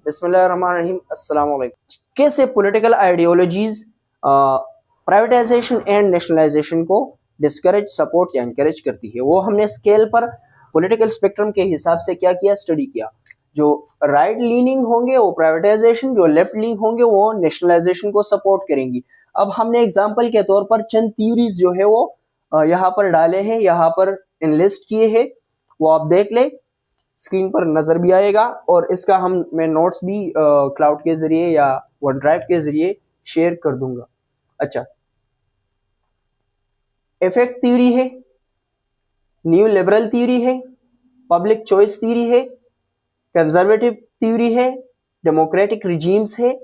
बिस्मिल्लाहिर्रहमानिर्रहीम। अस्सलाम वालेकुम। कैसे political ideologies privatisation and nationalisation को डिस्करेज, सपोर्ट या इनकरेज करती है, वो हमने स्केल पर पॉलिटिकल स्पेक्ट्रम के हिसाब से क्या किया, स्टडी किया। जो राइट लीनिंग होंगे वो प्राइवेटाइजेशन, जो लेफ्ट लीनिंग होंगे वो नेशनलाइजेशन को सपोर्ट करेंगी। अब हमने एग्जाम्पल के तौर पर चंद थ्योरीज जो है वो यहाँ पर डाले हैं, यहाँ पर इनलिस्ट किए हैं, वो आप देख ले, स्क्रीन पर नजर भी आएगा। और इसका मैं नोट्स भी क्लाउड के जरिए या वन ड्राइव के जरिए शेयर कर दूंगा। अच्छा, इफेक्ट थ्योरी है, न्यू लिबरल थ्योरी है, पब्लिक चॉइस थ्योरी है, कंजर्वेटिव थ्योरी है, डेमोक्रेटिक रिजीम्स है,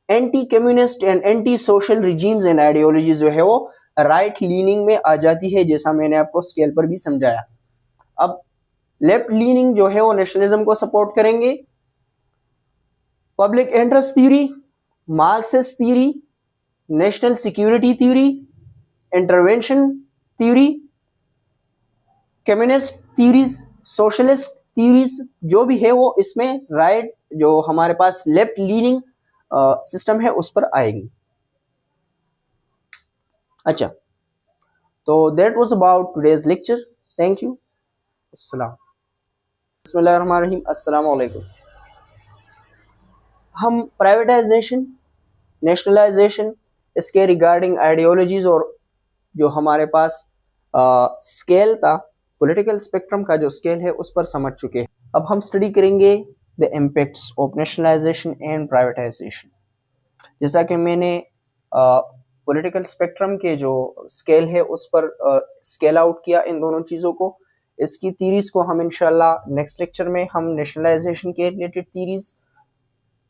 anti communist and anti social regimes and ideology जो है वो राइट लीनिंग में आ जाती है, जैसा मैंने आपको स्केल पर भी समझाया। अब लेफ्ट लीनिंग जो है वो नेशनलिज्म को सपोर्ट करेंगे। Public interest theory, Marxist theory, national security theory, intervention theory, communist theories, socialist theories जो भी है वो इसमें राइट, जो हमारे पास लेफ्ट लीनिंग सिस्टम है उस पर आएंगी। अच्छा, तो that was about today's lecture. Thank you. अस्सलाम। बिस्मिल्लाहिर्रहमानिर्रहीम। अस्सलाम वालेकुम। हम प्राइवेटाइजेशन, नेशनलाइजेशन, इसके रिगार्डिंग आइडियोलॉजीज और जो हमारे पास स्केल था, पॉलिटिकल स्पेक्ट्रम का जो स्केल है उस पर समझ चुके हैं। अब हम स्टडी करेंगे the impacts of nationalisation and privatisation. जैसा कि मैंने पॉलिटिकल स्पेक्ट्रम के जो स्केल है उस पर स्केल आउट किया इन दोनों चीज़ों को, इसकी थीरीज को हम इंशाल्लाह नेक्स्ट लेक्चर में हम नेशनलाइजेशन के रिलेटेड थीरीज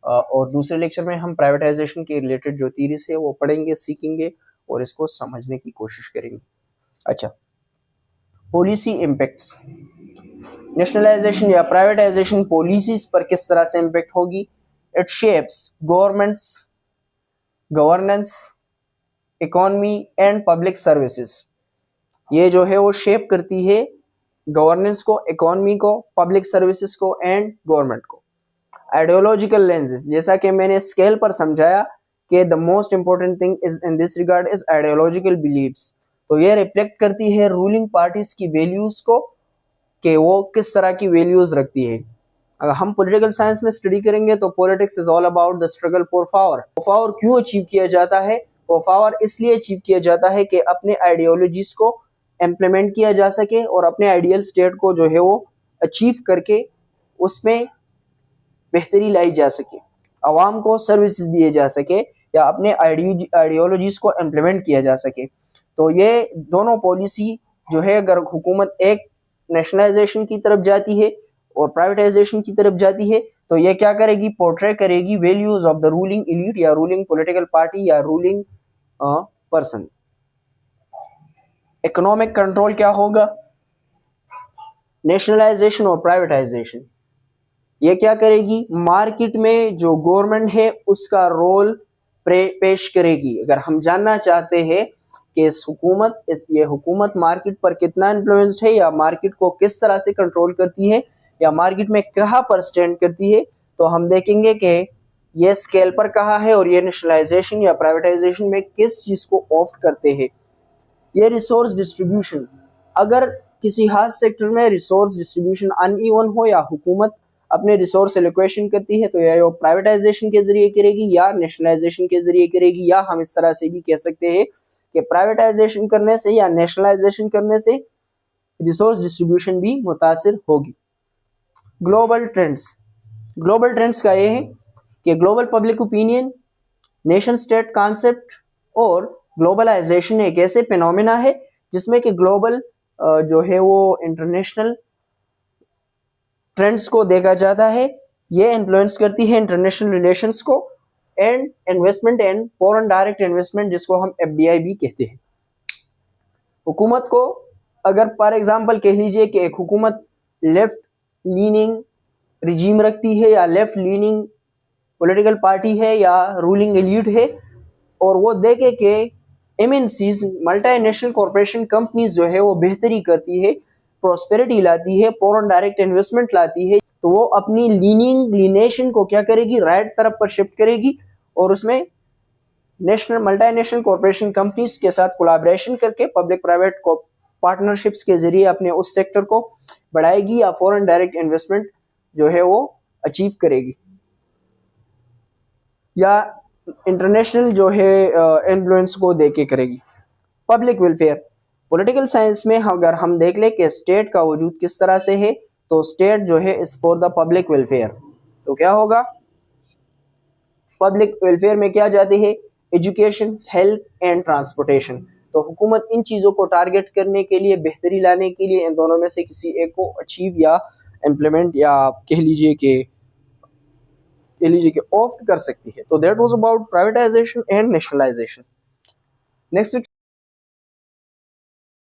और दूसरे लेक्चर में हम प्राइवेटाइजेशन के रिलेटेड जो थीरीज है वो पढ़ेंगे, सीखेंगे और इसको समझने की कोशिश करेंगे। अच्छा, पॉलिसी इम्पैक्ट्स, नेशनलाइजेशन या प्राइवेटाइजेशन पॉलिसीज पर किस तरह से इम्पैक्ट होगी। It shapes governments governance, economy and public services. ये जो है वो शेप करती है गवर्नेंस को, इकोनॉमी को, पब्लिक सर्विसेज को एंड गवर्नमेंट को। आइडियोलॉजिकल लेंसेज, जैसा कि मैंने स्केल पर समझाया कि the most important thing is in this regard is ideological beliefs. तो ये रिफ्लेक्ट करती है रूलिंग पार्टीज की वैल्यूज को, कि वो किस तरह की वैल्यूज रखती है। अगर हम पॉलिटिकल साइंस में स्टडी करेंगे तो politics is all about the struggle for power. Power क्यों अचीव किया जाता है? वो पावर इसलिए अचीव किया जाता है कि अपने आइडियोलॉजीज को इम्प्लीमेंट किया जा सके और अपने आइडियल स्टेट को जो है वो अचीव करके उसमें बेहतरी लाई जा सके, आवाम को सर्विसेज दिए जा सके या अपने आइडियोलॉजीज को इम्प्लीमेंट किया जा सके। तो ये दोनों पॉलिसी जो है, अगर हुकूमत एक नेशनलाइजेशन की तरफ जाती है और प्राइवेटाइजेशन की तरफ जाती है, तो ये क्या करेगी, पोर्ट्रे करेगी values of the ruling elite या रूलिंग पॉलिटिकल पार्टी या रूलिंग पर्सन। इकोनॉमिक कंट्रोल क्या होगा? नेशनलाइजेशन और प्राइवेटाइजेशन ये क्या करेगी, मार्केट में जो गवर्नमेंट है उसका रोल पेश करेगी। अगर हम जानना चाहते हैं कि ये हुकूमत मार्केट पर कितना इन्फ्लुएंस्ड है या मार्केट को किस तरह से कंट्रोल करती है या मार्केट में कहाँ पर स्टैंड करती है, तो हम देखेंगे कि ये स्केल पर कहाँ है और ये नेशनलाइजेशन या प्राइवेटाइजेशन में किस चीज़ को ऑप्ट करते हैं। ये रिसोर्स डिस्ट्रीब्यूशन, अगर किसी खास सेक्टर में रिसोर्स डिस्ट्रीब्यूशन अनइवन हो या हुकूमत अपने रिसोर्स एलोकेशन करती है, तो या प्राइवेटाइजेशन के जरिए करेगी या नेशनलाइजेशन के जरिए करेगी, या हम इस तरह से भी कह सकते हैं कि प्राइवेटाइजेशन करने से या नेशनलाइजेशन करने से रिसोर्स डिस्ट्रीब्यूशन भी मुतासिर होगी। ग्लोबल ट्रेंड्स का ये है कि global public opinion, nation state concept और ग्लोबलाइजेशन एक ऐसे फिनोमेना है जिसमें कि ग्लोबल जो है वो इंटरनेशनल ट्रेंड्स को देखा जाता है। ये इन्फ्लुएंस करती है इंटरनेशनल रिलेशंस को and investment and foreign direct investment, जिसको हम एफडीआई भी कहते हैं। हुकूमत को, अगर फॉर एग्जांपल कह लीजिए कि एक हुकूमत लेफ्ट लीनिंग रिजीम रखती है या लेफ्ट लीनिंग पॉलिटिकल पार्टी है या रूलिंग एलीट है, और वो देखे कि एमएनसीज, मल्टीनेशनल कॉरपोरेशन कंपनीज जो है वो बेहतरी करती है, प्रोस्पेरिटी लाती है, फॉरेन डायरेक्ट इन्वेस्टमेंट लाती है, तो वो अपनी लीनिएशन को क्या करेगी, राइट तरफ पर शिफ्ट करेगी और उसमें नेशनल मल्टीनेशनल कॉरपोरेशन कंपनीज के साथ कोलैबोरेशन करके पब्लिक प्राइवेट पार्टनरशिप्स के जरिए अपने उस सेक्टर को बढ़ाएगी या फॉरेन डायरेक्ट इन्वेस्टमेंट जो है वो अचीव करेगी, या इंटरनेशनल जो है इन्फ्लुएंस को देके करेगी। पब्लिक वेलफेयर, पॉलिटिकल साइंस में अगर हम देख ले कि स्टेट का वजूद किस तरह से है, तो स्टेट जो है is for the public welfare. तो क्या होगा, पब्लिक वेलफेयर में क्या जाती है, एजुकेशन, हेल्थ एंड ट्रांसपोर्टेशन। तो हुकूमत इन चीज़ों को टारगेट करने के लिए, बेहतरी लाने के लिए इन दोनों में से किसी एक को अचीव या इम्प्लीमेंट या कह लीजिए कि ऑप्ट कर सकती है। तो that was about privatisation and nationalisation. Next